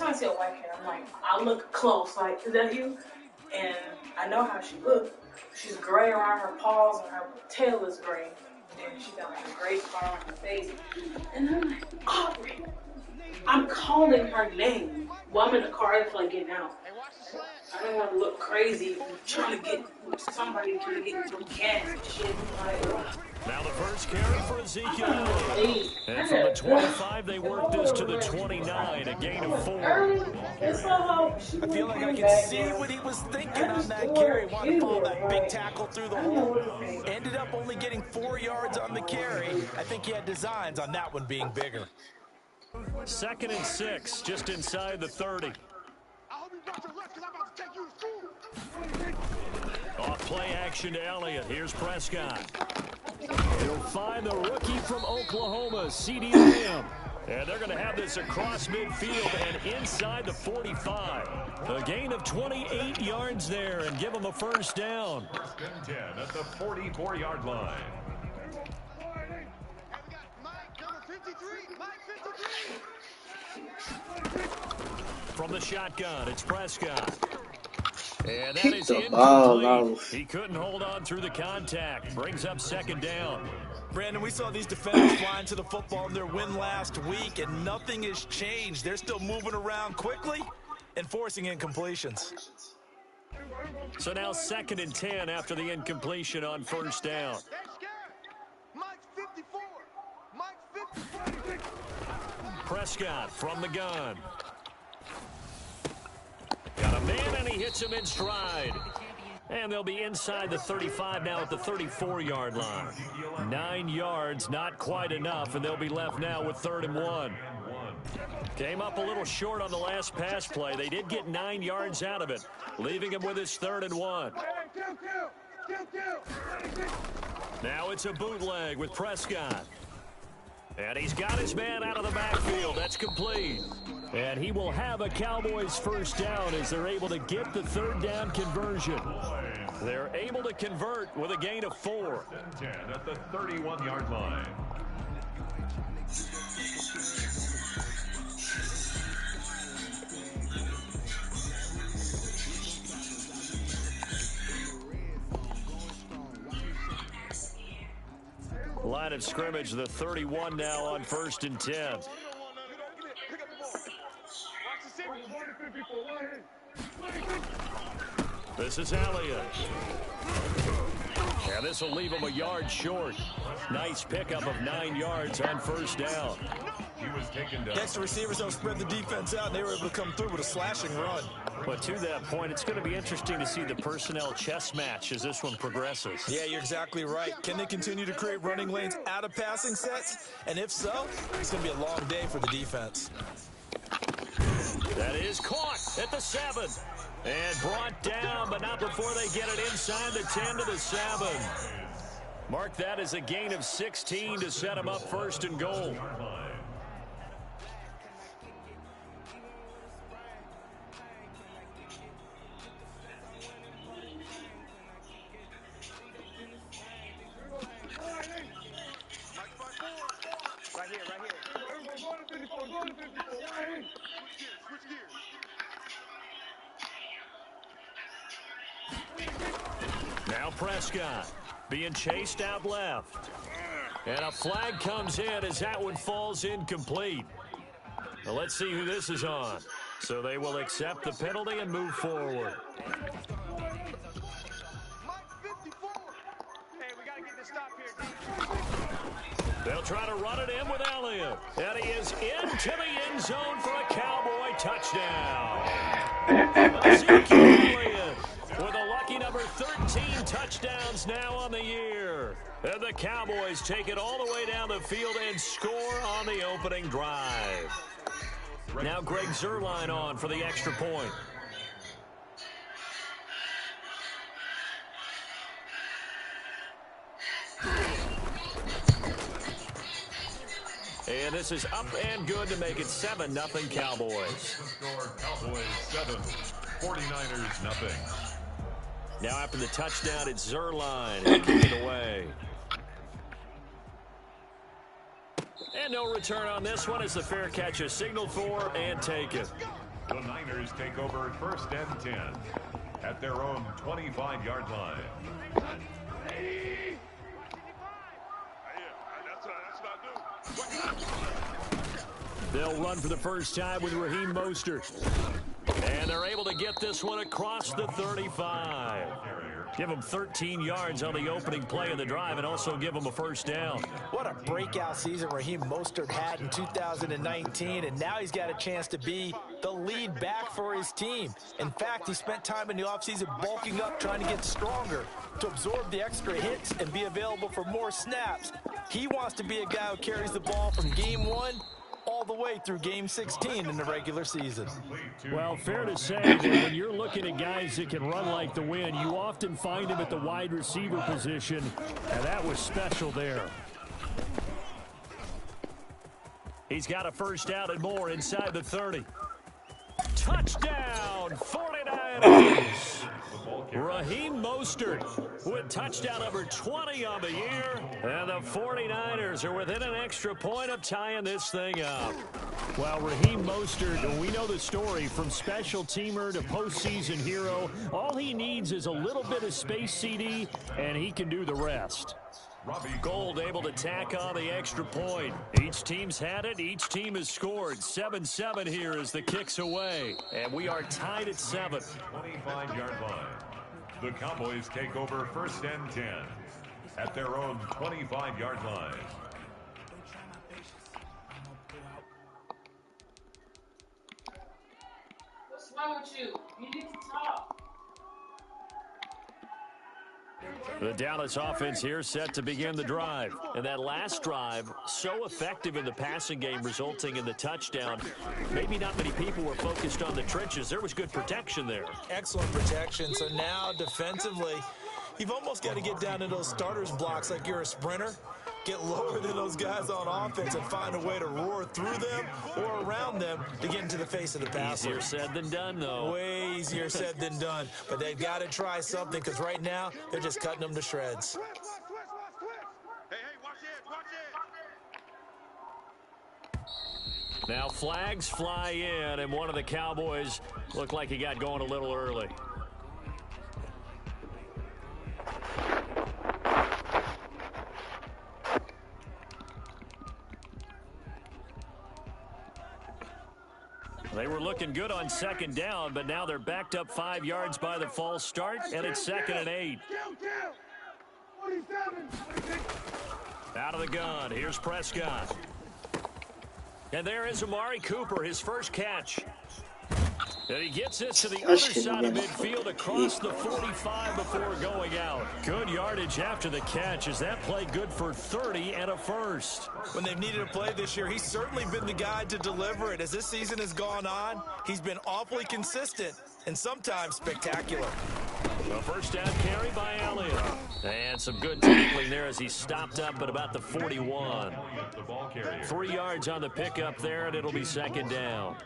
time I see a white cat, I'm like, I look close, like, is that you? And I know how she looks. She's gray around her paws and her tail is gray. And she got like a gray scar on her face. And I'm like, Aubrey. I'm calling her name. Well, I'm in the car, I feel like getting out. I don't want to look crazy trying to get somebody trying to get some gas and shit. Like, now the first carry for Ezekiel Elliott. And from the 25, they work this to the 29, a gain of 4. I feel like I can see what he was thinking on that carry. Wanted to follow that big tackle through the hole. Ended up only getting 4 yards on the carry. I think he had designs on that one being bigger. 2nd and 6, just inside the 30. Off play action to Elliott. Here's Prescott. He'll find the rookie from Oklahoma, CeeDee Lamb. And they're going to have this across midfield and inside the 45. A gain of 28 yards there and give them a first down. 1st and 10 at the 44-yard line. From the shotgun, it's Prescott. And that Keep is the ball incomplete. off. He couldn't hold on through the contact. Brings up 2nd down. Brandon, we saw these defenders flying to the football in their win last week, and nothing has changed. They're still moving around quickly and forcing incompletions. So now 2nd and 10 after the incompletion on 1st down. Prescott from the gun. Got a man, and he hits him in stride. And they'll be inside the 35 now at the 34-yard line. 9 yards, not quite enough, and they'll be left now with 3rd and 1. Came up a little short on the last pass play. They did get 9 yards out of it, leaving him with his 3rd and 1. Now it's a bootleg with Prescott. And he's got his man out of the backfield. That's complete. And he will have a Cowboys first down as they're able to get the 3rd down conversion. They're able to convert with a gain of 4. 10 at the 31-yard line. Line of scrimmage, the 31 now on 1st and 10. This is Elliott. And this will leave him a yard short. Nice pickup of 9 yards on 1st down. He was taken down. Next, the receivers don't spread the defense out, and they were able to come through with a slashing run. But to that point, it's going to be interesting to see the personnel chess match as this one progresses. Yeah, you're exactly right. Can they continue to create running lanes out of passing sets? And if so, it's going to be a long day for the defense. That is caught at the 7. And brought down, but not before they get it inside the 10 to the 7. Mark that as a gain of 16 to set him up 1st and goal. Now Prescott being chased out left. And a flag comes in as that one falls incomplete. Now let's see who this is on. So they will accept the penalty and move forward. They'll try to run it in with Elliott. And he is into the end zone for a Cowboy touchdown. Ezekiel Elliott with a lucky number 13 touchdowns now on the year. And the Cowboys take it all the way down the field and score on the opening drive. Now Greg Zuerlein on for the extra point. And this is up and good to make it 7-0 Cowboys. Score Cowboys 7, 49ers nothing. Now after the touchdown, it's Zuerlein. He'll kick it away. And no return on this one as the fair catch is signaled for and taken. The Niners take over 1st and 10 at their own 25-yard line. They'll run for the first time with Raheem Mostert. And they're able to get this one across the 35. Give him 13 yards on the opening play of the drive and also give him a first down. What a breakout season Raheem Mostert had in 2019, and now he's got a chance to be the lead back for his team. In fact, he spent time in the offseason bulking up, trying to get stronger, to absorb the extra hits and be available for more snaps. He wants to be a guy who carries the ball from game 1 all the way through game 16 in the regular season. Well, fair to say that when you're looking at guys that can run like the wind, you often find him at the wide receiver position, and that was special there. He's got a first down and more inside the 30. Touchdown, 49ers! Raheem Mostert with touchdown number 20 on the year. And the 49ers are within an extra point of tying this thing up. Well, Raheem Mostert, we know the story from special teamer to postseason hero. All he needs is a little bit of space, CD, and he can do the rest. Gold able to tack on the extra point. Each team's had it. Each team has scored. 7-7 here as the kick's away. And we are tied at 7. 25-yard line. The Cowboys take over 1st and 10 at their own 25-yard line. What's wrong with you? You need to talk. The Dallas offense here set to begin the drive. And that last drive, so effective in the passing game, resulting in the touchdown. Maybe not many people were focused on the trenches. There was good protection there. Excellent protection. So now defensively, you've almost got to get down to those starters blocks like you're a sprinter. Get lower than those guys on offense and find a way to roar through them or around them to get into the face of the passer. Easier said than done, though. Way easier said than done. But they've got to try something because right now they're just cutting them to shreds. Now flags fly in, and one of the Cowboys looked like he got going a little early. They were looking good on second down, but now they're backed up 5 yards by the false start, and it's 2nd and 8. Out of the gun, here's Prescott. And there is Amari Cooper, his first catch. And he gets this to the other side of midfield across the 45 before going out. Good yardage after the catch. Is that play good for 30 and a first? When they've needed a play this year, he's certainly been the guy to deliver it. As this season has gone on, he's been awfully consistent and sometimes spectacular. A first down carry by Elliott. And some good tackling there as he stopped up at about the 41. 3 yards on the pickup there, and it'll be 2nd down.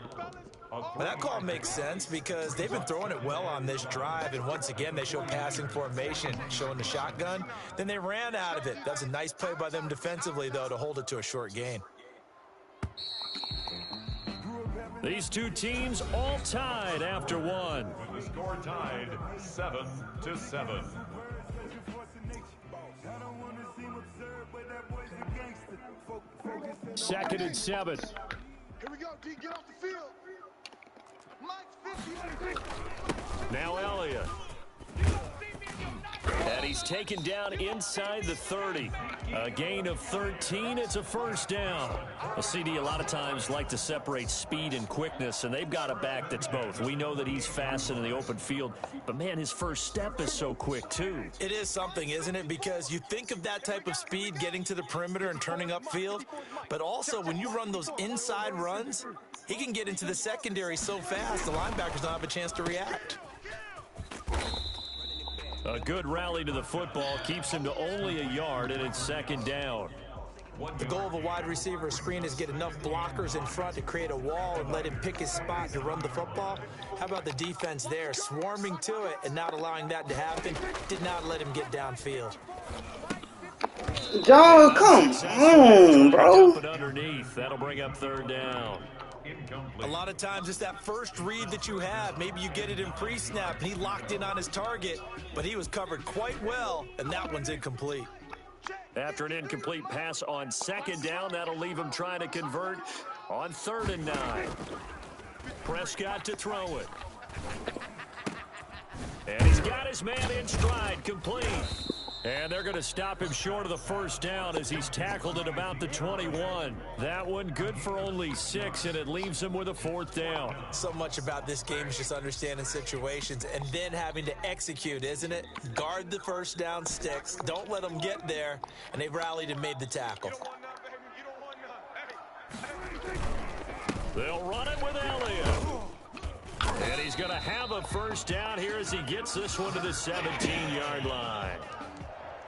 Well, that call makes sense because they've been throwing it well on this drive, and once again they show passing formation, showing the shotgun. Then they ran out of it. That's a nice play by them defensively, though, to hold it to a short gain. These two teams all tied after one. The score tied 7-7. Second and 7. Here we go, D, get off the field. Now Elliott. And he's taken down inside the 30. A gain of 13. It's a first down. A CD a lot of times like to separate speed and quickness, and they've got a back that's both. We know that he's fast in the open field, but, man, his first step is so quick, too. It is something, isn't it? Because you think of that type of speed getting to the perimeter and turning upfield, but also when you run those inside runs, he can get into the secondary so fast the linebackers don't have a chance to react. A good rally to the football keeps him to only a yard, and it's 2nd down. The goal of a wide receiver screen is get enough blockers in front to create a wall and let him pick his spot to run the football. How about the defense there, swarming to it and not allowing that to happen? Did not let him get downfield. Dog, come on, bro. Underneath, that'll bring up 3rd down. incomplete. A lot of times it's that first read that you have. Maybe you get it in pre-snap, and he locked in on his target, but he was covered quite well, and that one's incomplete. After an incomplete pass on second down, that'll leave him trying to convert on 3rd and 9. Prescott to throw it. And he's got his man in stride, complete. And they're going to stop him short of the first down as he's tackled at about the 21. That one good for only 6, and it leaves him with a 4th down. So much about this game is just understanding situations and then having to execute, isn't it? Guard the first down sticks. Don't let them get there. And they rallied and made the tackle. They'll run it with Elliott. And he's going to have a first down here as he gets this one to the 17-yard line.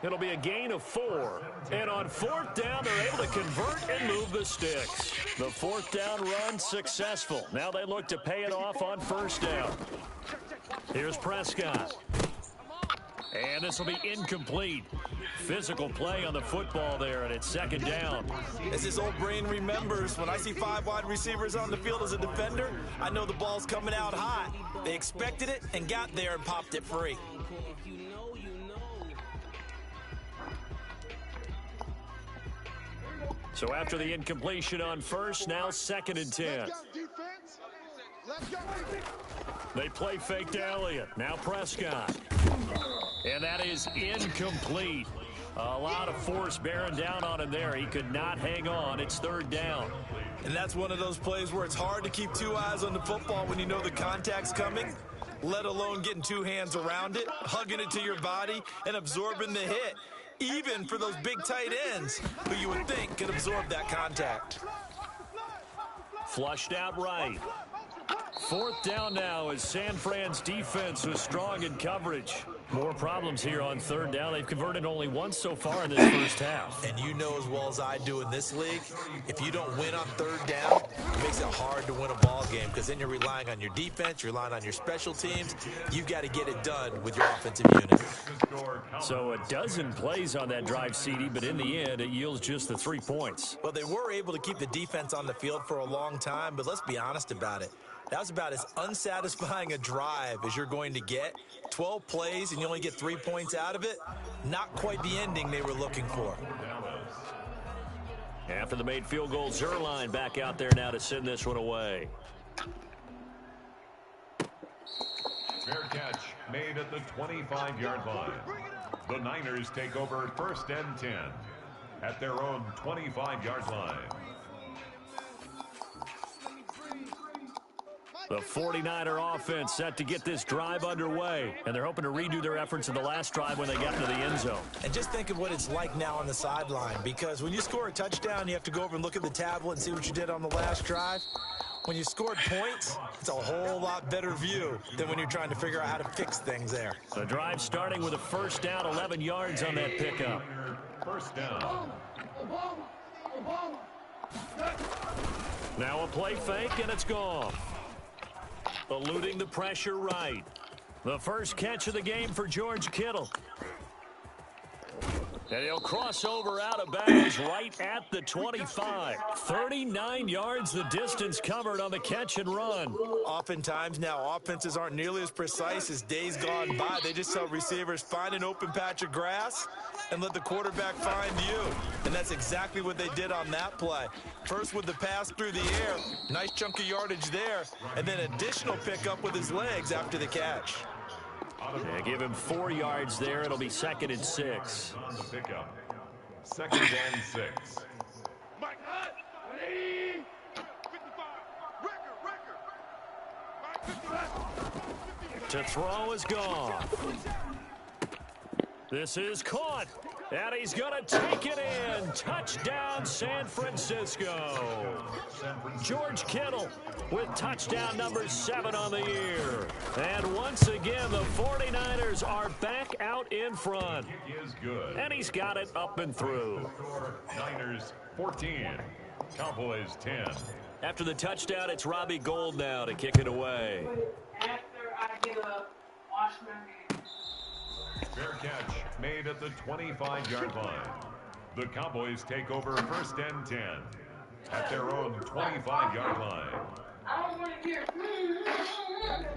It'll be a gain of 4. And on 4th down, they're able to convert and move the sticks. The 4th down run successful. Now they look to pay it off on 1st down. Here's Prescott. And this will be incomplete. Physical play on the football there, and it's 2nd down. As his old brain remembers, when I see 5 wide receivers on the field as a defender, I know the ball's coming out hot. They expected it and got there and popped it free. So after the incompletion on 1st, now 2nd and 10. They play fake to Elliott. Now Prescott. And that is incomplete. A lot of force bearing down on him there. He could not hang on. It's 3rd down. And that's one of those plays where it's hard to keep 2 eyes on the football when you know the contact's coming, let alone getting 2 hands around it, hugging it to your body, and absorbing the hit. Even for those big tight ends who you would think could absorb that contact. Flushed out right. 4th down now as San Fran's defense was strong in coverage. More problems here on 3rd down. They've converted only once so far in this first half. And you know as well as I do in this league, if you don't win on 3rd down, it makes it hard to win a ball game because then you're relying on your defense, you're relying on your special teams. You've got to get it done with your offensive unit. So a dozen plays on that drive, CD, but in the end, it yields just the 3 points. Well, they were able to keep the defense on the field for a long time, but let's be honest about it. That was about as unsatisfying a drive as you're going to get. 12 plays and you only get 3 points out of it. Not quite the ending they were looking for. After the made field goal, Zuerlein back out there now to send this one away. Fair catch made at the 25-yard line. The Niners take over 1st and 10 at their own 25-yard line. The 49er offense set to get this drive underway, and they're hoping to redo their efforts in the last drive when they got into the end zone. And just think of what it's like now on the sideline, because when you score a touchdown, you have to go over and look at the tablet and see what you did on the last drive. When you scored points, it's a whole lot better view than when you're trying to figure out how to fix things there. The drive starting with a 1st down, 11 yards on that pickup. 1st down. Now a play fake, and it's gone. Eluding the pressure right. The first catch of the game for George Kittle. And he'll cross over out of bounds right at the 25. 39 yards the distance covered on the catch and run. Oftentimes now offenses aren't nearly as precise as days gone by. They just tell receivers, find an open patch of grass and let the quarterback find you. And that's exactly what they did on that play. First with the pass through the air, nice chunk of yardage there, and then additional pickup with his legs after the catch. Yeah, give him 4 yards there. It'll be 2nd and 6. On the pickup. 2nd and 6. To throw is gone. This is caught. And he's going to take it in. Touchdown, San Francisco. George Kittle with touchdown number 7 on the year. And once again, the 49ers are back out in front. It is good. And he's got it up and through. Niners 14. Cowboys 10. After the touchdown, it's Robbie Gould now to kick it away. After I get up, wash my hands. Fair catch made at the 25-yard line. The Cowboys take over 1st and 10 at their own 25-yard line.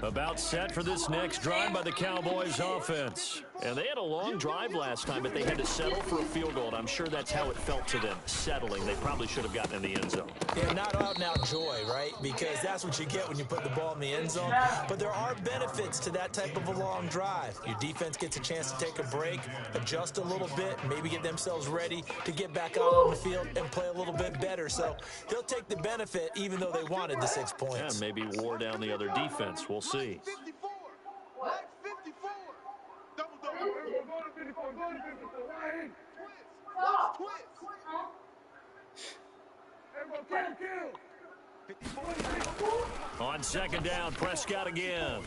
About set for this next drive by the Cowboys offense. And they had a long drive last time, but they had to settle for a field goal. And I'm sure that's how it felt to them, settling. They probably should have gotten in the end zone. Yeah, not out-and-out joy, right? Because that's what you get when you put the ball in the end zone. But there are benefits to that type of a long drive. Your defense gets a chance to take a break, adjust a little bit, maybe get themselves ready to get back out on the field and play a little bit better. So they'll take the benefit even though they wanted the 6 points. Yeah, maybe wore down the other defense. We'll see. 54. Mike 54. Double. Go to 54. Go to 54. Right. Twist. On second down, Prescott again.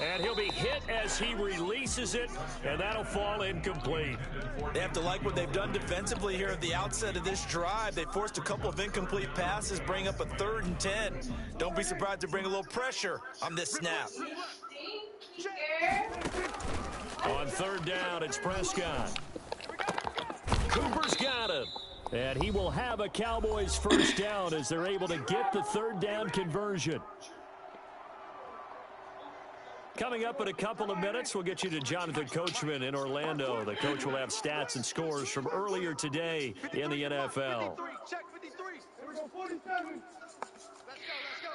And he'll be hit as he releases it, and that'll fall incomplete. They have to like what they've done defensively here at the outset of this drive. They forced a couple of incomplete passes, bring up a 3rd and 10. Don't be surprised to bring a little pressure on this snap. On third down, it's Prescott. Cooper's got him. And he will have a Cowboys first down as they're able to get the 3rd down conversion. Coming up in a couple of minutes, we'll get you to Jonathan Coachman in Orlando. The coach will have stats and scores from earlier today in the NFL. Check 53. Here we go, 47. Let's go.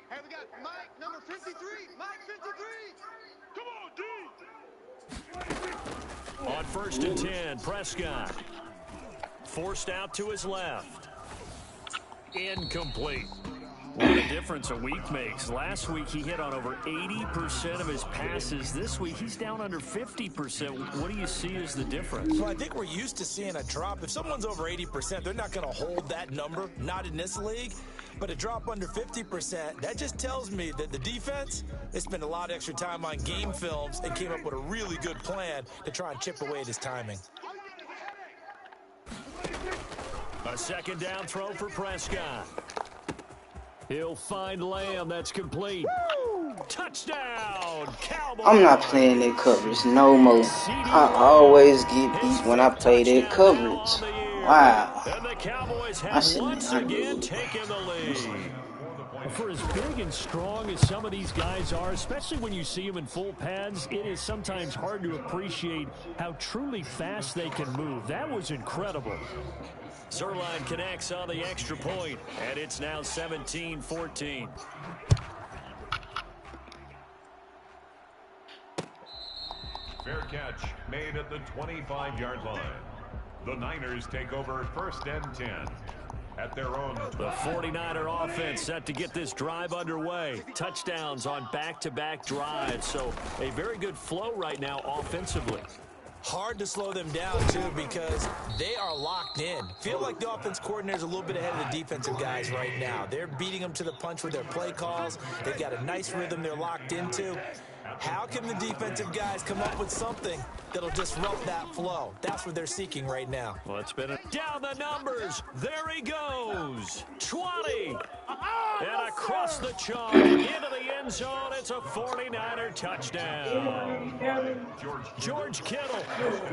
Hey, we got Mike, number 53. Mike 53. Come on, D. On 1st and 10, Prescott. Forced out to his left. Incomplete. What a difference a week makes. Last week he hit on over 80% of his passes. This week he's down under 50%. What do you see as the difference? Well, I think we're used to seeing a drop. If someone's over 80%, they're not going to hold that number, not in this league. But a drop under 50%, that just tells me that the defense, they spent a lot of extra time on game films and came up with a really good plan to try and chip away at his timing. A second down throw for Prescott. He'll find Lamb. That's complete. Woo! Touchdown, Cowboys. I'm not playing that coverage no more. I always get beat when I play that coverage. Wow. And the Cowboys have once again taken the lead. For as big and strong as some of these guys are, especially when you see them in full pads, it is sometimes hard to appreciate how truly fast they can move. That was incredible. Zuerlein connects on the extra point, and it's now 17-14. Fair catch made at the 25-yard line. The Niners take over 1st and 10 at their own. The 49er offense set to get this drive underway. Touchdowns on back-to-back drives, so a very good flow right now offensively. Hard to slow them down, too, because they are locked in. Feel like the offense coordinator's a little bit ahead of the defensive guys right now. They're beating them to the punch with their play calls. They've got a nice rhythm they're locked into. How can the defensive guys come up with something that'll disrupt that flow? That's what they're seeking right now. Well, it's been down the numbers. There he goes. 20. And across the chalk into the end zone. It's a 49er touchdown. George Kittle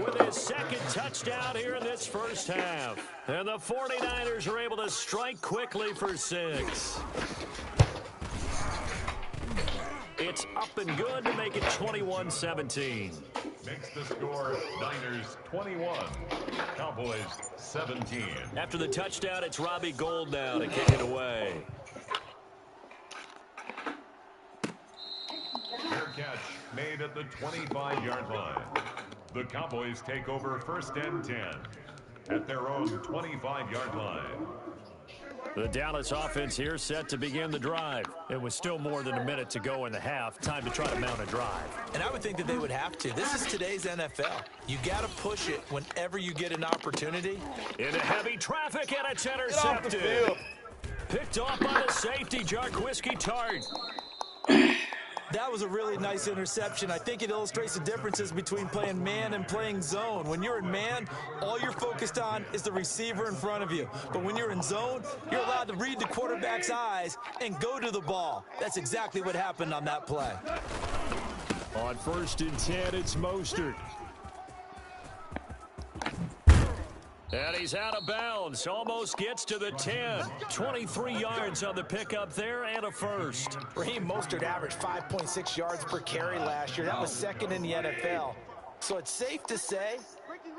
with his second touchdown here in this first half. And the 49ers are able to strike quickly for 6. It's up and good to make it 21-17. Makes the score Niners 21, Cowboys 17. After the touchdown, it's Robbie Gould now to kick it away. Fair catch made at the 25-yard line. The Cowboys take over 1st and 10 at their own 25-yard line. The Dallas offense here set to begin the drive. It was still more than a minute to go in the half. Time to try to mount a drive. And I would think that they would have to. This is today's NFL. You got to push it whenever you get an opportunity. Into heavy traffic, and it's intercepted. Picked off by the safety, Jarquiski Tart. That was a really nice interception. I think it illustrates the differences between playing man and playing zone. When you're in man, all you're focused on is the receiver in front of you. But when you're in zone, you're allowed to read the quarterback's eyes and go to the ball. That's exactly what happened on that play. On 1st and 10, it's Mostert. And he's out of bounds. Almost gets to the 10. 23 yards on the pickup there and a first. Raheem Mostert averaged 5.6 yards per carry last year. That was second in the NFL. So it's safe to say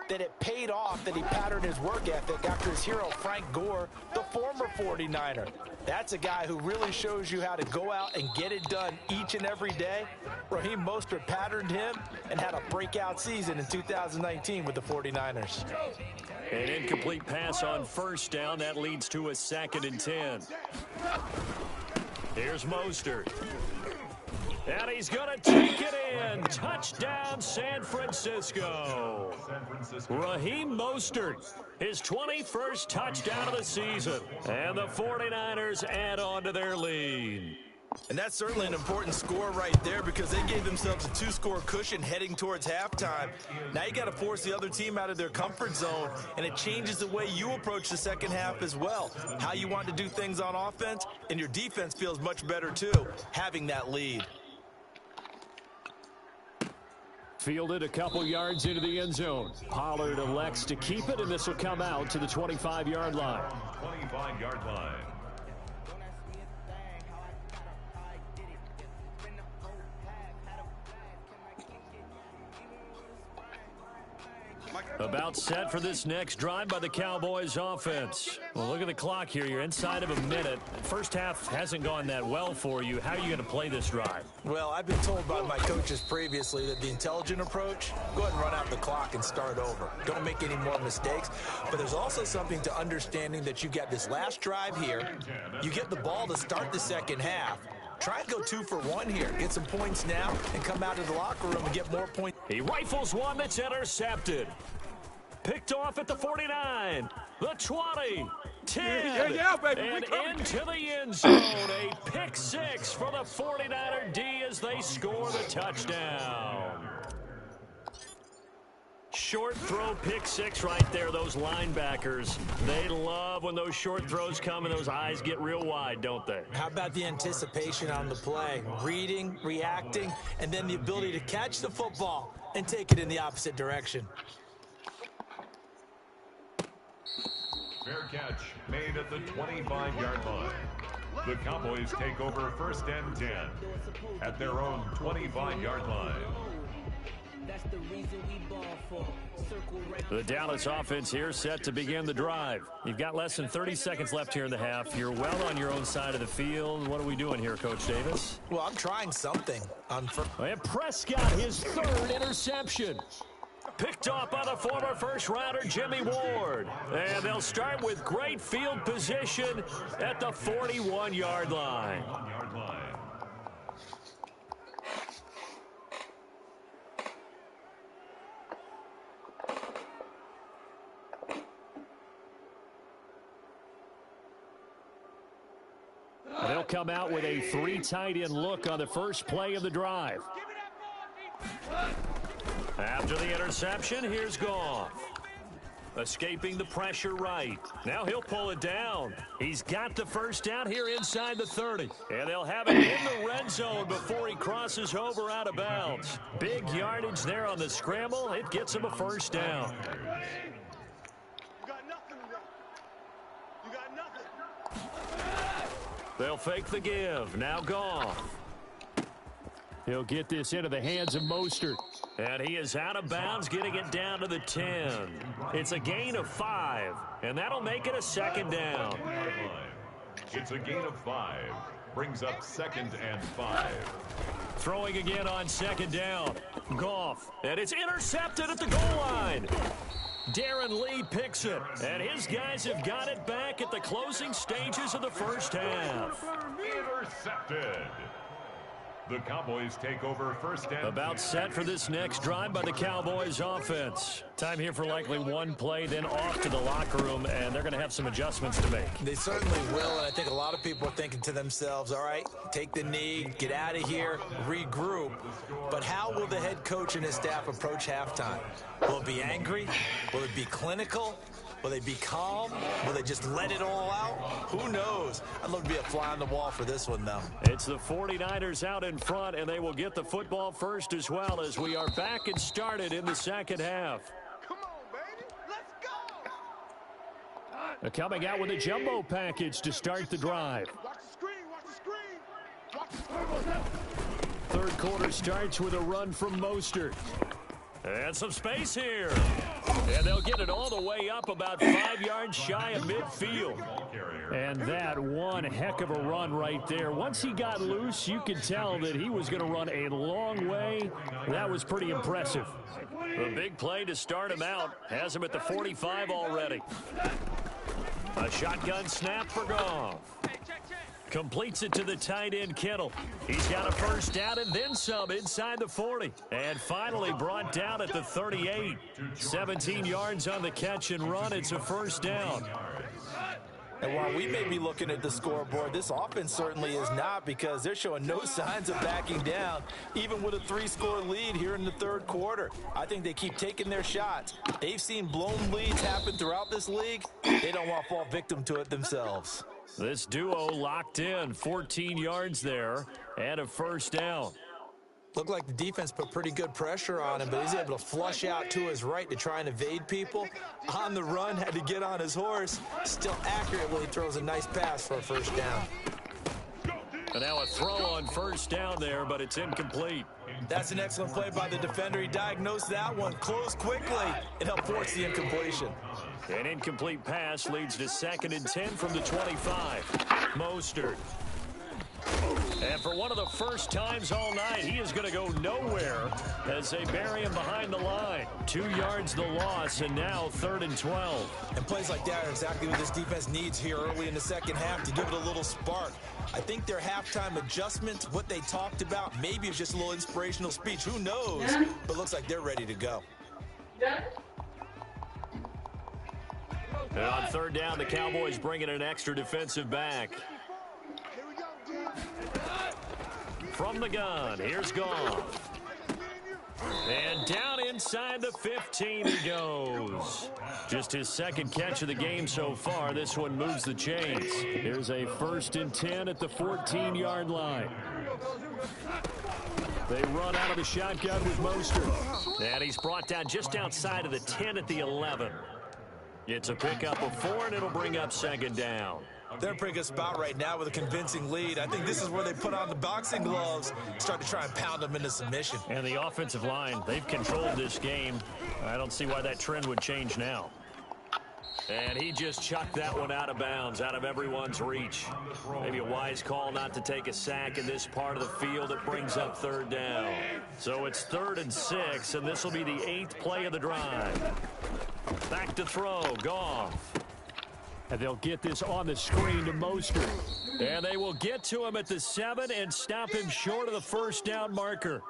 that it paid off that he patterned his work ethic after his hero Frank Gore, the former 49er. That's a guy who really shows you how to go out and get it done each and every day. Raheem Mostert patterned him and had a breakout season in 2019 with the 49ers. An incomplete pass on first down. That leads to a 2nd and 10. Here's Mostert. And he's going to take it in. Touchdown, San Francisco. Raheem Mostert, his 21st touchdown of the season. And the 49ers add on to their lead. And that's certainly an important score right there because they gave themselves a 2-score cushion heading towards halftime. Now you got to force the other team out of their comfort zone, and it changes the way you approach the second half as well. How you want to do things on offense, and your defense feels much better too, having that lead. Fielded a couple yards into the end zone. Pollard elects to keep it, and this will come out to the 25-yard line. 25-yard line. About set for this next drive by the Cowboys offense. Well, look at the clock here. You're inside of a minute. First half hasn't gone that well for you. How are you going to play this drive? Well, I've been told by my coaches previously that the intelligent approach, go ahead and run out the clock and start over. Don't make any more mistakes. But there's also something to understanding that you get this last drive here. You get the ball to start the second half. Try and go 2 for 1 here. Get some points now and come out of the locker room and get more points. He rifles one that's intercepted. Picked off at the 49, the 20, 10, and into the end zone. A pick 6 for the 49er D as they score the touchdown. Short throw pick 6 right there. Those linebackers, they love when those short throws come and those eyes get real wide, don't they? How about the anticipation on the play? Reading, reacting, and then the ability to catch the football and take it in the opposite direction. Fair catch made at the 25-yard line. The Cowboys take over 1st and 10 at their own 25-yard line. The Dallas offense here set to begin the drive. You've got less than 30 seconds left here in the half. You're well on your own side of the field. What are we doing here, Coach Davis? Well, I'm trying something. And Prescott, his 3rd interception. Picked off by the former first-rounder Jimmy Ward. And they'll start with great field position at the 41-yard line. They'll come out with a 3 tight end look on the first play of the drive. After the interception, here's Goff. Escaping the pressure right. Now he'll pull it down. He's got the first down here inside the 30. And they'll have it in the red zone before he crosses over out of bounds. Big yardage there on the scramble. It gets him a first down. You got nothing. You got nothing. They'll fake the give. Now Goff. He'll get this into the hands of Mostert. And he is out of bounds, getting it down to the 10. It's a gain of 5, and that'll make it a 2nd down. It's a gain of 5. Brings up 2nd and 5. Throwing again on 2nd down. Goff, and it's intercepted at the goal line. Darren Lee picks it, and his guys have got it back at the closing stages of the first half. Intercepted. The Cowboys take over 1st and About set for this next drive by the Cowboys offense. Time here for likely one play, then off to the locker room, and they're going to have some adjustments to make. They certainly will, and I think a lot of people are thinking to themselves, all right, take the knee, get out of here, regroup. But how will the head coach and his staff approach halftime? Will it be angry? Will it be clinical? Will they be calm? Will they just let it all out? Who knows? I'd love to be a fly on the wall for this one, though. It's the 49ers out in front, and they will get the football first as well as we are back and started in the second half. Come on, baby. Let's go. Coming out with a jumbo package to start the drive. Watch the screen, watch the screen. Watch the Third quarter starts with a run from Mostert. And some space here. And they'll get it all the way up about 5 yards shy of midfield. And that one heck of a run right there. Once he got loose, you could tell that he was going to run a long way. That was pretty impressive. A big play to start him out. Has him at the 45 already. A shotgun snap for Goff. Completes it to the tight end, Kittle. He's got a first down and then some inside the 40. And finally brought down at the 38. 17 yards on the catch and run. It's a first down. And while we may be looking at the scoreboard, this offense certainly is not, because they're showing no signs of backing down, even with a 3-score lead here in the third quarter. I think they keep taking their shots. They've seen blown leads happen throughout this league. They don't want to fall victim to it themselves. This duo locked in, 14 yards there, and a first down. Looked like the defense put pretty good pressure on him, but he's able to flush out to his right to try and evade people. On the run, had to get on his horse. Still accurate when he throws a nice pass for a first down. And now a throw on first down there, but it's incomplete. That's an excellent play by the defender. He diagnosed that one, closed quickly, and helped force the incompletion. An incomplete pass leads to 2nd and 10 from the 25. Mostert. And for one of the first times all night, he is going to go nowhere as they bury him behind the line. 2 yards the loss, and now 3rd and 12. And plays like that are exactly what this defense needs here early in the second half to give it a little spark. I think their halftime adjustment, what they talked about, maybe it's just a little inspirational speech. Who knows? But it looks like they're ready to go. And on 3rd down, the Cowboys bring in an extra defensive back. From the gun, here's Goff. And down inside the 15 he goes. Just his 2nd catch of the game so far. This one moves the chains. Here's a 1st and 10 at the 14-yard line. They run out of the shotgun with Mostert. And he's brought down just outside of the 10 at the 11. It's a pickup of 4, and it'll bring up 2nd down. They're in a pretty good spot right now with a convincing lead. I think this is where they put on the boxing gloves, start to try and pound them into submission. And the offensive line, they've controlled this game. I don't see why that trend would change now. And he just chucked that one out of bounds, out of everyone's reach. Maybe a wise call not to take a sack in this part of the field. It brings up 3rd down. So it's 3rd and 6, and this will be the 8th play of the drive. Back to throw, Goff. And they'll get this on the screen to Mostert. And they will get to him at the 7 and stop him short of the first down marker.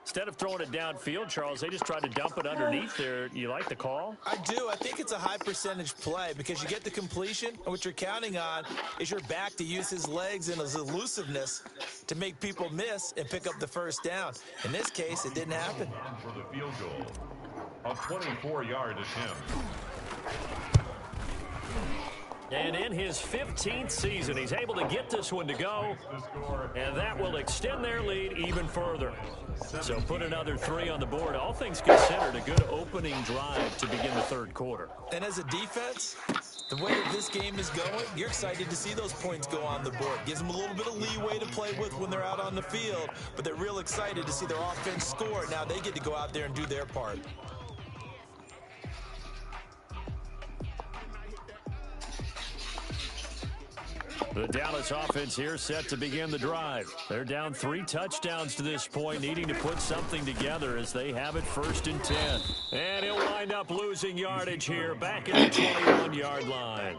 Instead of throwing it downfield, Charles, they just tried to dump it underneath there. You like the call? I do. I think it's a high percentage play because you get the completion, and what you're counting on is your back to use his legs and his elusiveness to make people miss and pick up the first down. In this case, it didn't happen. For the field goal, a 24-yard attempt. And in his 15th season, he's able to get this one to go, and that will extend their lead even further. So put another 3 on the board. All things considered, a good opening drive to begin the 3rd quarter. And as a defense, the way that this game is going, you're excited to see those points go on the board. Gives them a little bit of leeway to play with when they're out on the field, but they're real excited to see their offense score. Now they get to go out there and do their part. The Dallas offense here set to begin the drive. They're down 3 touchdowns to this point, needing to put something together as they have it 1st and 10. And he'll wind up losing yardage here back at the 21-yard line.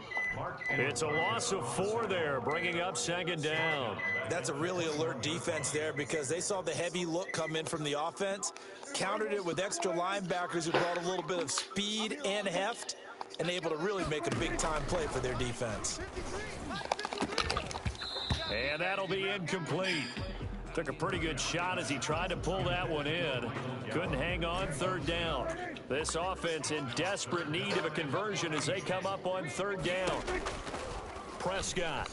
It's a loss of 4 there, bringing up 2nd down. That's a really alert defense there because they saw the heavy look come in from the offense, countered it with extra linebackers who brought a little bit of speed and heft, and able to really make a big-time play for their defense. And that'll be incomplete. Took a pretty good shot as he tried to pull that one in. Couldn't hang on 3rd down. This offense in desperate need of a conversion as they come up on 3rd down. Prescott.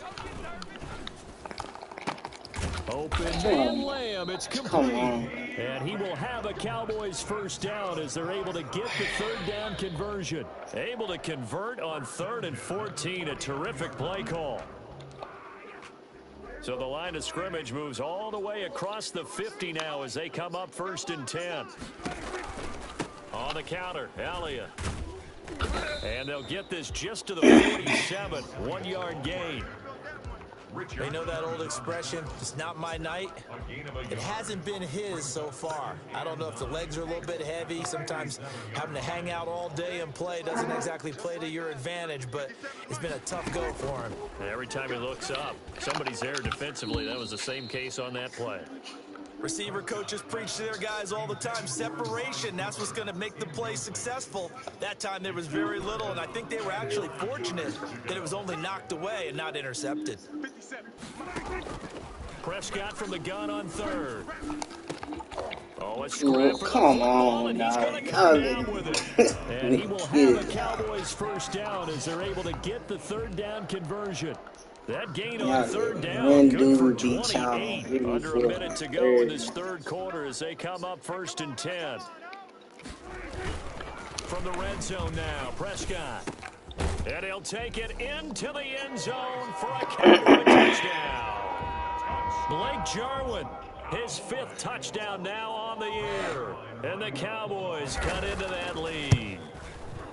Open man Lamb. It's Come complete. on. And he will have a Cowboys first down as they're able to get the third down conversion. Able to convert on 3rd and 14. A terrific play call. So the line of scrimmage moves all the way across the 50 now as they come up 1st and 10. On the counter, Elliott. And they'll get this just to the 47. 1-yard gain. They know that old expression, it's not my night. It hasn't been his so far. I don't know if the legs are a little bit heavy. Sometimes having to hang out all day and play doesn't exactly play to your advantage, but it's been a tough go for him. Every time he looks up, somebody's there defensively. That was the same case on that play. Receiver coaches preach to their guys all the time. Separation, that's what's going to make the play successful. That time there was very little, and I think they were actually fortunate that it was only knocked away and not intercepted. Prescott from the gun on 3rd. Oh, it's Come on, dog. And he will have a Cowboys first down as they're able to get the 3rd down conversion. That gain on 3rd down, good for 28. Under a minute to go in this 3rd quarter as they come up 1st and 10. From the red zone now, Prescott. And he'll take it into the end zone for a Cowboy touchdown. Blake Jarwin, his 5th touchdown now on the year. And the Cowboys cut into that lead.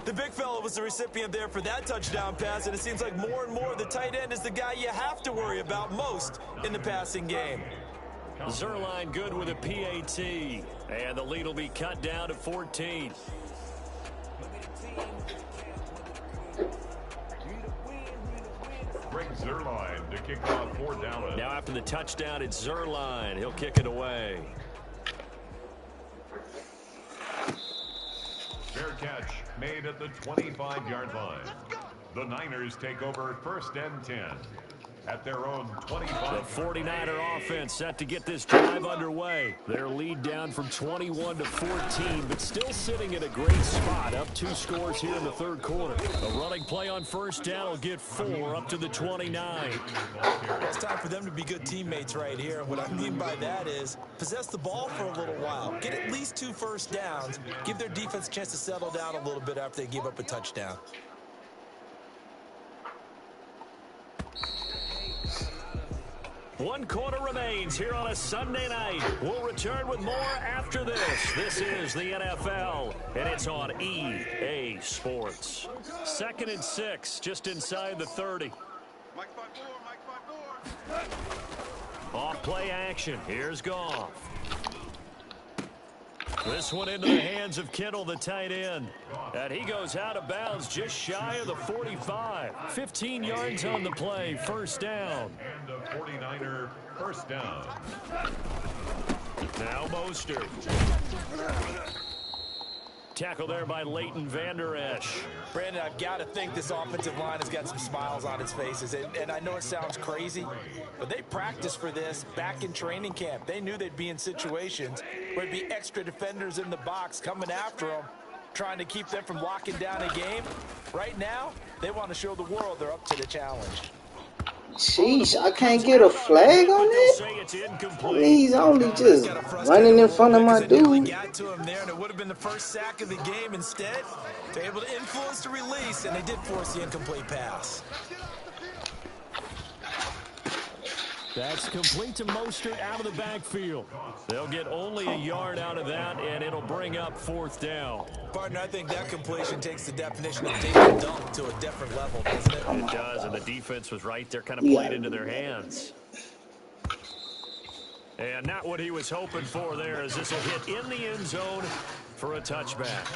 The big fella was the recipient there for that touchdown pass, and it seems like more and more the tight end is the guy you have to worry about most in the passing game. Zuerlein good with a PAT, and the lead will be cut down to 14. Greg Zuerlein to kick off for Dallas. Now after the touchdown, it's Zuerlein. He'll kick it away. Fair catch made at the 25-yard line. The Niners take over 1st and 10 at their own 25. The 49er offense set to get this drive underway. Their lead down from 21 to 14, but still sitting at a great spot. Up 2 scores here in the 3rd quarter. A running play on 1st down will get 4 up to the 29. It's time for them to be good teammates right here. What I mean by that is possess the ball for a little while. Get at least 2 first downs. Give their defense a chance to settle down a little bit after they give up a touchdown. One quarter remains here on a Sunday night. We'll return with more after this. This is the NFL, and it's on EA Sports. 2nd and 6, just inside the 30. Mike 5-4, Mike 5-4. Off play action. Here's Goff. This one into the hands of Kittle, the tight end. And he goes out of bounds just shy of the 45. 15 yards on the play, 1st down. And a 49er first down. Now Mostert. Tackle there by Leighton Vander Esch. Brandon, I've got to think this offensive line has got some smiles on its faces. And I know it sounds crazy, but they practiced for this back in training camp. They knew they'd be in situations where there'd be extra defenders in the box coming after them, trying to keep them from locking down a game. Right now, they want to show the world they're up to the challenge. Sheesh, I can't get a flag on it? He's only just running in front of my dude. Got to him there, and it would have been the first sack of the game. Instead, they're able to influence the release, and they did force the incomplete pass. That's complete to Mostert out of the backfield. They'll get only a yard out of that, and it'll bring up 4th down. Partner, I think that completion takes the definition of David Dunk to a different level, doesn't it? It does, and the defense was right there, kind of played into their hands. And not what he was hoping for there, as this will hit in the end zone for a touchback.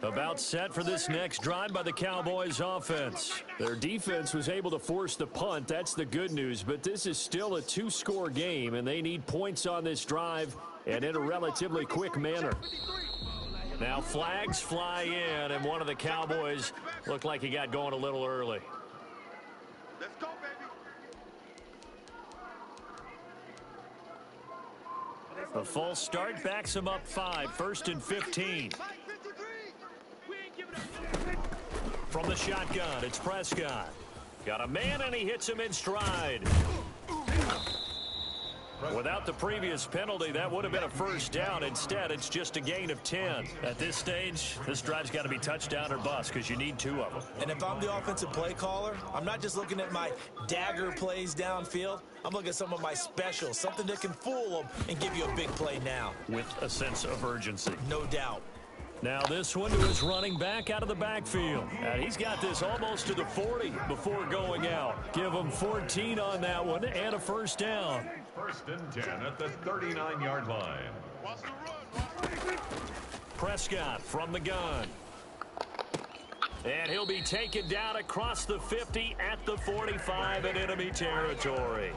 About set for this next drive by the Cowboys offense. Their defense was able to force the punt. That's the good news. But this is still a 2-score game, and they need points on this drive and in a relatively quick manner. Now flags fly in, and one of the Cowboys looked like he got going a little early. Let's go, baby. The false start backs him up 5, 1st and 15. From the shotgun, it's Prescott. Got a man, and he hits him in stride. Without the previous penalty, that would have been a first down. Instead, it's just a gain of 10. At this stage, this drive's got to be touchdown or bust because you need 2 of them. And if I'm the offensive play caller, I'm not just looking at my dagger plays downfield. I'm looking at some of my specials, something that can fool them and give you a big play now. With a sense of urgency. No doubt. Now this one to his running back out of the backfield. And he's got this almost to the 40 before going out. Give him 14 on that one and a first down. 1st and 10 at the 39-yard line. Prescott from the gun. And he'll be taken down across the 50 at the 45 in enemy territory.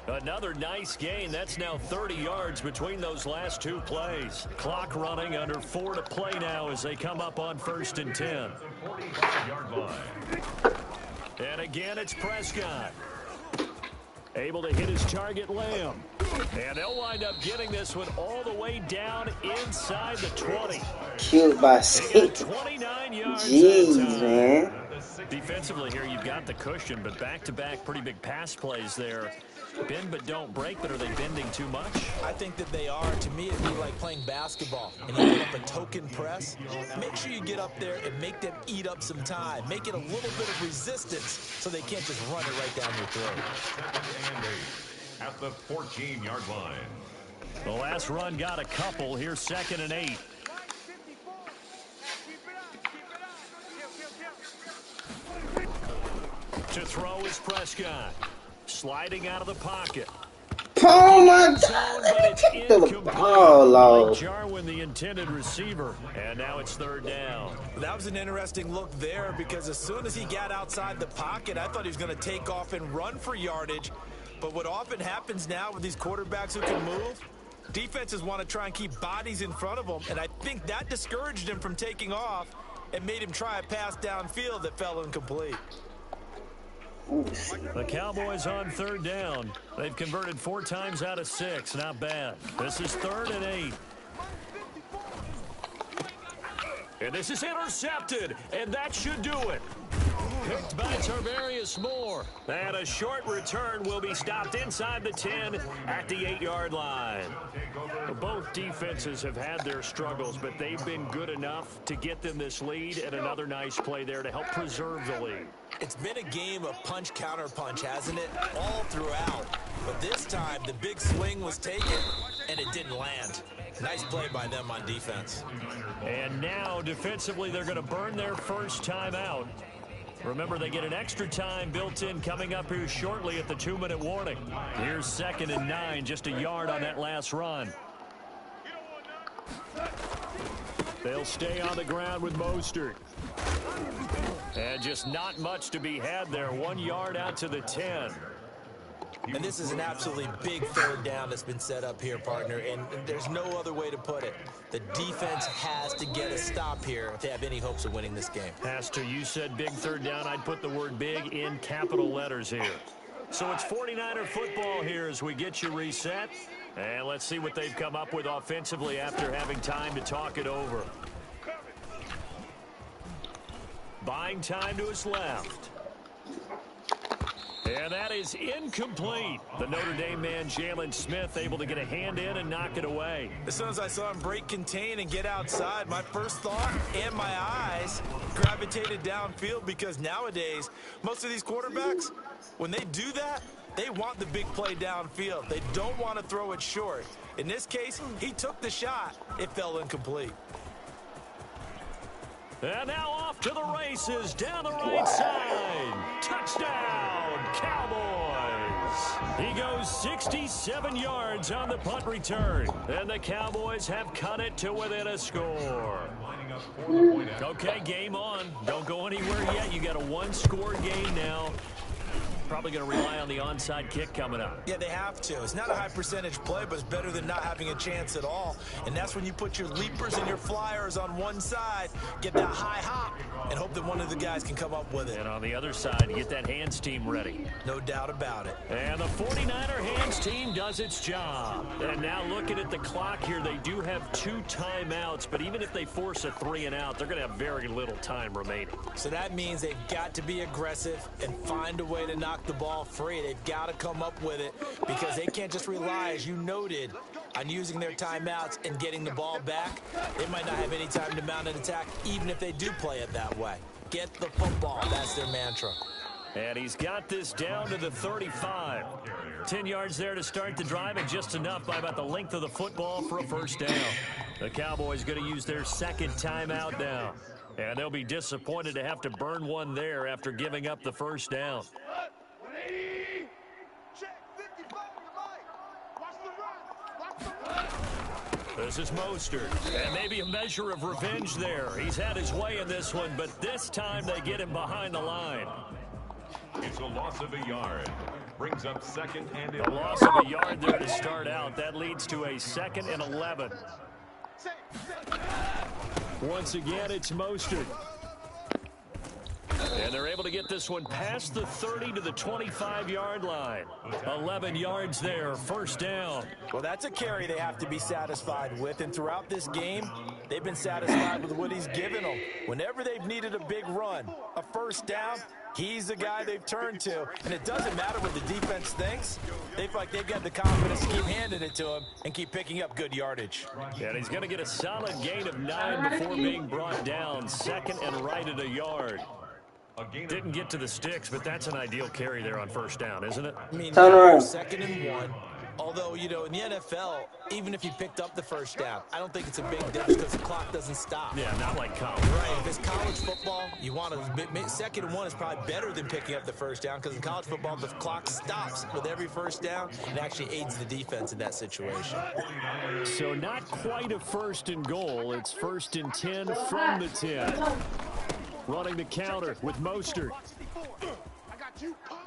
Another nice gain. That's now 30 yards between those last 2 plays. Clock running, under 4 to play now as they come up on 1st and 10. 45-yard line. And again, it's Prescott. Able to hit his target, Lamb. And they'll wind up getting this one all the way down inside the 20. Killed by 6. 29 yards. Jeez, man. Defensively here, you've got the cushion, but back-to-back pretty big pass plays there. Bend but don't break, but are they bending too much? I think that they are. To me, it'd be like playing basketball. And you put up a token press. Make sure you get up there and make them eat up some time. Make it a little bit of resistance so they can't just run it right down your throat. 2nd and 8 at the 14-yard line. The last run got a couple. Here's 2nd and 8. To throw is Prescott. Sliding out of the pocket. Oh my God! Take the ball off. Jarwin, the intended receiver, and now it's 3rd down. That was an interesting look there because as soon as he got outside the pocket, I thought he was going to take off and run for yardage. But what often happens now with these quarterbacks who can move, defenses want to try and keep bodies in front of them, and I think that discouraged him from taking off and made him try a pass downfield that fell incomplete. The Cowboys on 3rd down. They've converted 4 times out of 6. Not bad. This is 3rd and 8. And this is intercepted, and that should do it. Picked by Tarvarius Moore. And a short return will be stopped inside the 10 at the 8-yard line. Both defenses have had their struggles, but they've been good enough to get them this lead, and another nice play there to help preserve the lead. It's been a game of punch-counter-punch, hasn't it? All throughout. But this time, the big swing was taken, and it didn't land. Nice play by them on defense. And now, defensively, they're going to burn their first time out. Remember, they get an extra time built in coming up here shortly at the 2-minute warning. Here's 2nd and 9, just a yard on that last run. They'll stay on the ground with Mostert. And just not much to be had there. 1 yard out to the 10. And this is an absolutely big 3rd down that's been set up here, partner, and there's no other way to put it. The defense has to get a stop here to have any hopes of winning this game. Pastor, you said big 3rd down. I'd put the word big in capital letters here. So it's 49er football here as we get you reset. And let's see what they've come up with offensively after having time to talk it over. Buying time to his left. And that is incomplete. The Notre Dame man, Jalen Smith, able to get a hand in and knock it away. As soon as I saw him break contain and get outside, my first thought and my eyes gravitated downfield because nowadays, most of these quarterbacks, when they do that, they want the big play downfield. They don't want to throw it short. In this case, he took the shot. It fell incomplete. And now off to the races down the right side. Touchdown, Cowboys. He goes 67 yards on the punt return. And the Cowboys have cut it to within a score. Okay, game on. Don't go anywhere yet. You got a 1-score game now. probably going to rely on the onside kick coming up. Yeah, they have to. It's not a high percentage play, but it's better than not having a chance at all. And that's when you put your leapers and your flyers on one side, get that high hop, and hope that one of the guys can come up with it. And on the other side, you get that hands team ready. No doubt about it. And the 49er hands team does its job. And now looking at the clock here, they do have 2 timeouts, but even if they force a 3 and out, they're going to have very little time remaining. So that means they've got to be aggressive and find a way to knock the ball free. They've got to come up with it because they can't just rely, as you noted, on using their timeouts and getting the ball back. They might not have any time to mount an attack, even if they do play it that way. Get the football. That's their mantra. And he's got this down to the 35. 10 yards there to start the drive, and just enough by about the length of the football for a first down. The Cowboys going to use their second timeout now. And they'll be disappointed to have to burn one there after giving up the first down. This is Mostert, and maybe a measure of revenge there. He's had his way in this one, but this time they get him behind the line. It's a loss of a yard. Brings up 2nd and 11. A loss of a yard there to start out. That leads to a 2nd and 11. Once again, it's Mostert. And they're able to get this one past the 30 to the 25-yard line. 11 yards there, first down. Well, that's a carry they have to be satisfied with, and throughout this game, they've been satisfied with what he's given them. Whenever they've needed a big run, a first down, he's the guy they've turned to. And it doesn't matter what the defense thinks. They feel like they've got the confidence to keep handing it to him and keep picking up good yardage. And he's going to get a solid gain of 9 before being brought down. 2nd and right at a yard. Didn't get to the sticks, but that's an ideal carry there on first down, isn't it? I mean, Turn around. 2nd and 1. Although, you know, in the NFL, even if you picked up the first down, I don't think it's a big difference because the clock doesn't stop. Yeah, not like college. Right. If it's college football, you want to 2nd and 1 is probably better than picking up the first down because in college football, the clock stops with every first down and actually aids the defense in that situation. So not quite a 1st and goal. It's 1st and 10 from the 10. Running the counter with Mostert.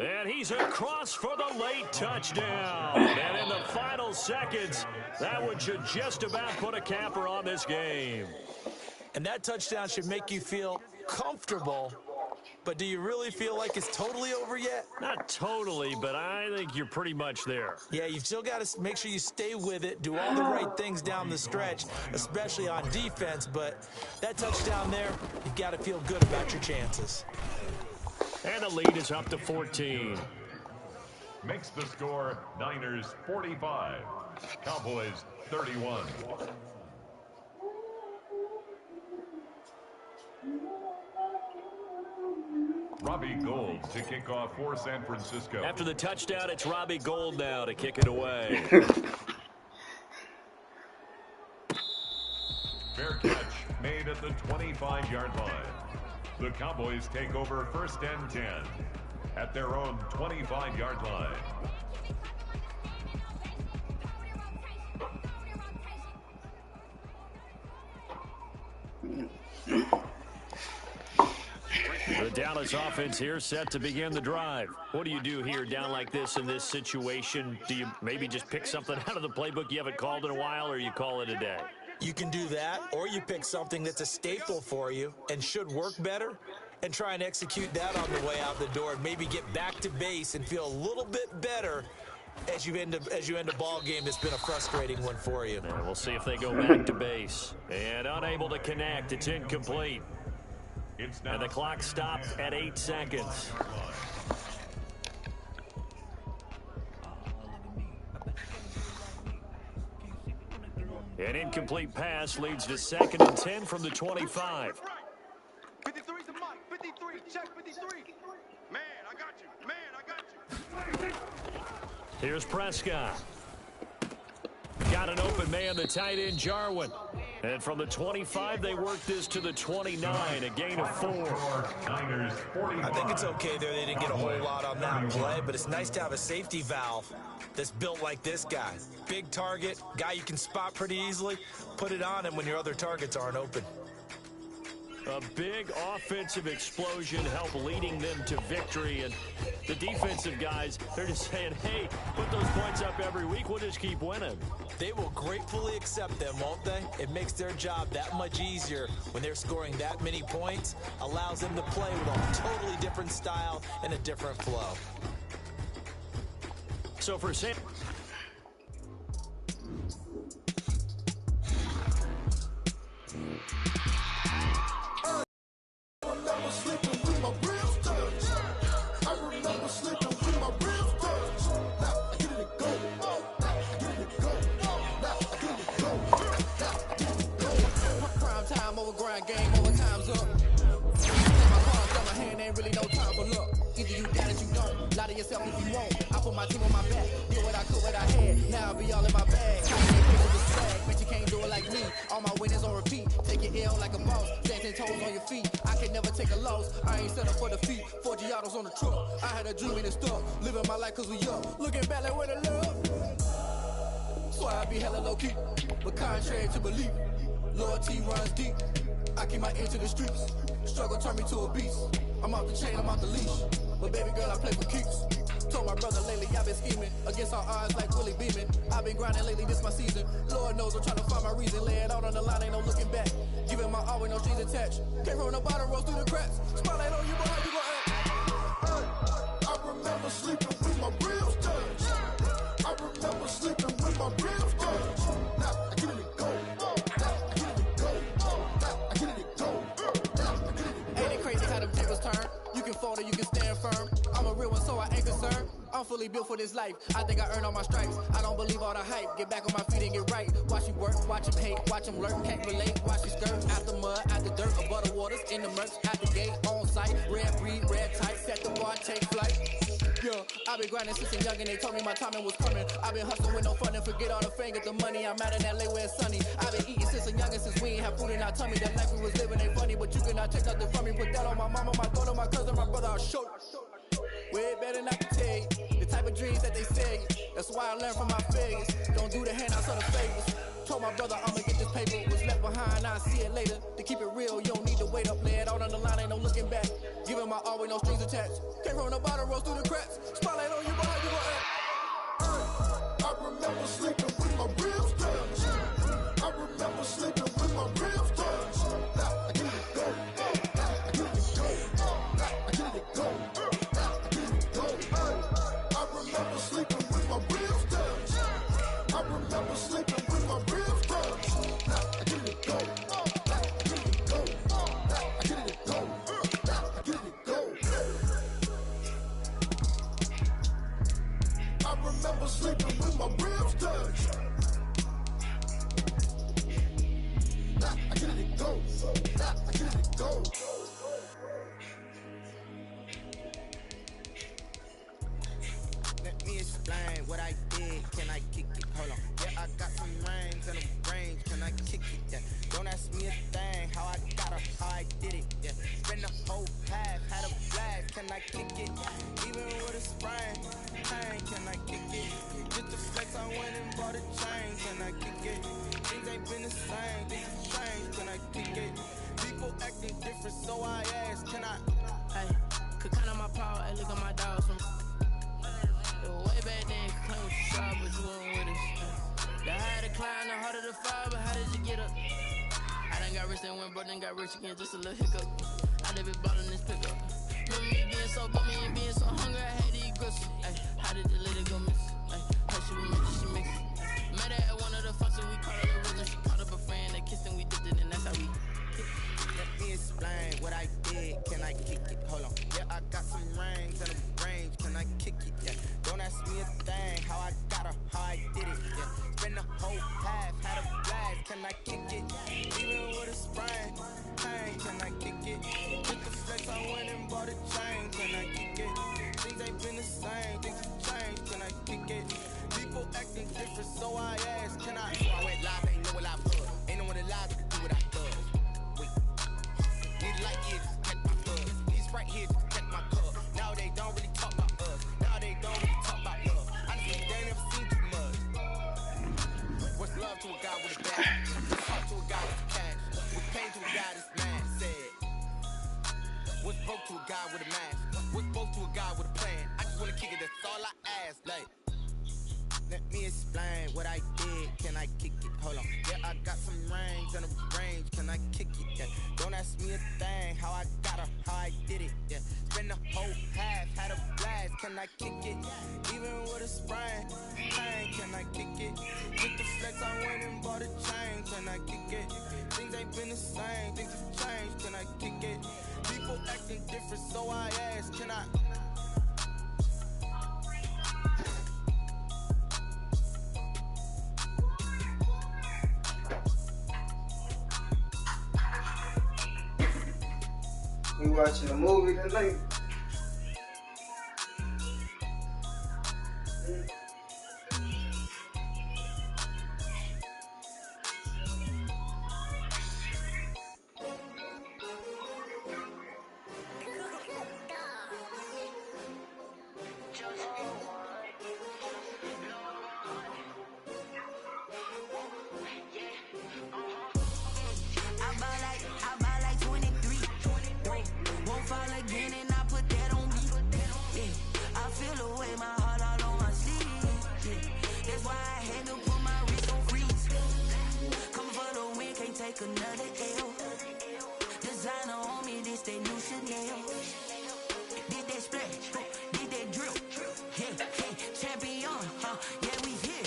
And he's across for the late touchdown. And in the final seconds, that one should just about put a capper on this game. And that touchdown should make you feel comfortable. But do you really feel like it's totally over yet? Not totally, but I think you're pretty much there. Yeah, you've still got to make sure you stay with it, do all the right things down the stretch, especially on defense. But that touchdown there, you've got to feel good about your chances. And the lead is up to 14. Makes the score Niners 45, Cowboys 31. Robbie Gould to kick off for San Francisco. After the touchdown, it's Robbie Gould now to kick it away. Fair catch made at the 25-yard line. The Cowboys take over 1st and 10 at their own 25-yard line. The Dallas offense here set to begin the drive. What do you do here down like this in this situation? Do you maybe just pick something out of the playbook you haven't called in a while, or you call it a day? You can do that, or you pick something that's a staple for you and should work better and try and execute that on the way out the door and maybe get back to base and feel a little bit better as you end a ball game that's been a frustrating one for you. And we'll see if they go back to base. And unable to connect. It's incomplete. And the clock stopped at 8 seconds. An incomplete pass leads to 2nd and 10 from the 25. 53 to Mike. 53. Check 53. Man, I got you. Man, I got you. Here's Prescott. Got an open man, the tight end, Jarwin. And from the 25, they work this to the 29, a gain of 4. I think it's okay there. They didn't get a whole lot on that play, but it's nice to have a safety valve that's built like this guy. Big target, guy you can spot pretty easily. Put it on him when your other targets aren't open. A big offensive explosion helped leading them to victory. And the defensive guys, they're just saying, hey, put those points up every week. We'll just keep winning. They will gratefully accept them, won't they? It makes their job that much easier when they're scoring that many points. Allows them to play with a totally different style and a different flow. So for Sam... on the truck. I had a dream and it's stuck. Living my life cause we up. Looking back like where the love. So I be hella low key. But contrary to belief, loyalty runs deep. I keep my ear to the streets. Struggle turned me to a beast. I'm off the chain, I'm off the leash. But baby girl, I play for keeps. Told my brother lately I've been scheming against all odds like Willie Beeman. I've been grinding lately, this my season. Lord knows I'm trying to find my reason. Lay it out on the line, ain't no looking back. Giving my all with no strings attached. Came from the bottom, rose through the cracks. Spotlight on you, but how you gon' act? I remember sleeping with my ribs touched. I remember sleeping with my ribs touched. Now I get it and go. I get it and go. I get it and go. Ain't it crazy how them tables turn? You can fold or you can stand firm. I'm a real one, so I ain't concerned. I'm fully built for this life. I think I earned all my stripes. I don't believe all the hype. Get back on my feet and get right. Watch you work, watch him hate, watch him lurk, can't relate. Watch you skirt, out the mud, out the dirt, above the waters, in the murks, out the gate, on site. Red breed, red tight, set the bar, take flight. Yeah, I've been grinding since a young and they told me my timing was coming. I've been hustling with no fun and forget all the fame, get the money. I'm out in LA where it's sunny. I've been eating since a youngin' since we ain't have food in our tummy. That life we was living ain't funny, but you cannot take nothing from me. Put that on my mama, my daughter, my cousin, my brother, I'll show you. Way better not to tell you the type of dreams that they sell you. That's why I learned from my failures. Don't do the handouts or the favors. Told my brother I'ma get this paper. Was left behind, I'll see it later. To keep it real, you don't need to wait up. Lay it out on the line, ain't no looking back. Giving my all with no strings attached. Came from the bottom, rose through the cracks. Spotlight on you, but how you gon' act? I remember sleeping with my ribs touched. I remember sleeping with my ribs touched. Now I get it and go. I get it and go. I get it and go. I remember sleeping with my ribs touched. I remember sleeping with my ribs touched. Now I get it and go. I get it and go. I get it and go. I get it and go. I remember sleeping with my ribs touched. Now I get it and go. Now I get it and go. Let me explain what I did. Can I kick it? Hold on. Yeah, I got some rings and a range. Can I kick it? Yeah. Don't ask me a thing. How I got her, how I did it. Yeah. Spend the whole path, had a blast. Can I kick it? Even with a sprain. Hey, can I kick it? Just the flex, I went and bought a chain. Can I kick it? Things ain't been the same. Things have changed. Can I kick it? People acting different, so I asked. Can I? Hey, could count on my power. Hey, look at my dogs from. Way back then, claim was sharp, but you weren't with us. The higher the climb, the harder the fall, but how did you get up? I done got rich, then went broke, then got rich again, just a little hiccup. I done been ballin' this pickup. Remember me being so bummy and being so hungry, I had to eat groceries. Ay, how did the lady go miss? Ay, how she remember she mixed it? Met her at one of the functions, we called her the rhythm. She called up a friend, they kissed and we dipped it, and that's how we kick it. Let me explain what I did. Can I kick it? Hold on. Yeah, I got some rings and a range. Can I kick it? Yeah. Don't ask me a thing. How I got her, how I did it. Yeah. Spend the whole path, had a blast. Can I kick it? Even with a sprain. Hey, can I kick it? With the flex, I went and bought a chain. Can I kick it? Things ain't been the same. Things have changed. Can I kick it? People acting different, so I asked. Can I? So I went live, ain't know what I was. Ain't no one alive to do what I love. Need light years to catch my buzz. Need Sprite here to catch my cup. Now they don't really talk about us. Now they don't really talk about love. Honestly, they ain't never seen too much. What's love to a guy with a bag? Talk to a guy I kick it? Hold on. Yeah, I got some rings and a range. Can I kick it? Yeah. Don't ask me a thing. How I got her, how I did it. Yeah. Spend the whole half, had a blast. Can I kick it? Even with a sprain, pain. Can I kick it? With the flex, I went and bought a chain. Can I kick it? Things ain't been the same. Things have changed. Can I kick it? People acting different, so I ask. Can I? We watching a movie tonight. I buy like 23. Won't fall again and I put that on me. Yeah, I feel away my heart all on my sleeve. Yeah, that's why I had to put my wrist on freeze. Come for the win, can't take another L. Designer on me, this that new Chanel. Did that splash, did that drip. Yeah, champion, yeah, we here.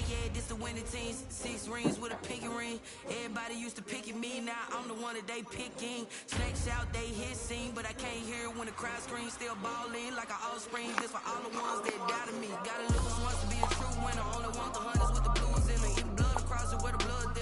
Yeah, this the winning team. 6 rings with a pinky ring. Everybody used to picking me, now I'm the one that they picking. Snakes out, they hit scene, but I can't hear it when the crowd screams. Still balling like an offspring. This for all the ones that doubted me. Gotta lose once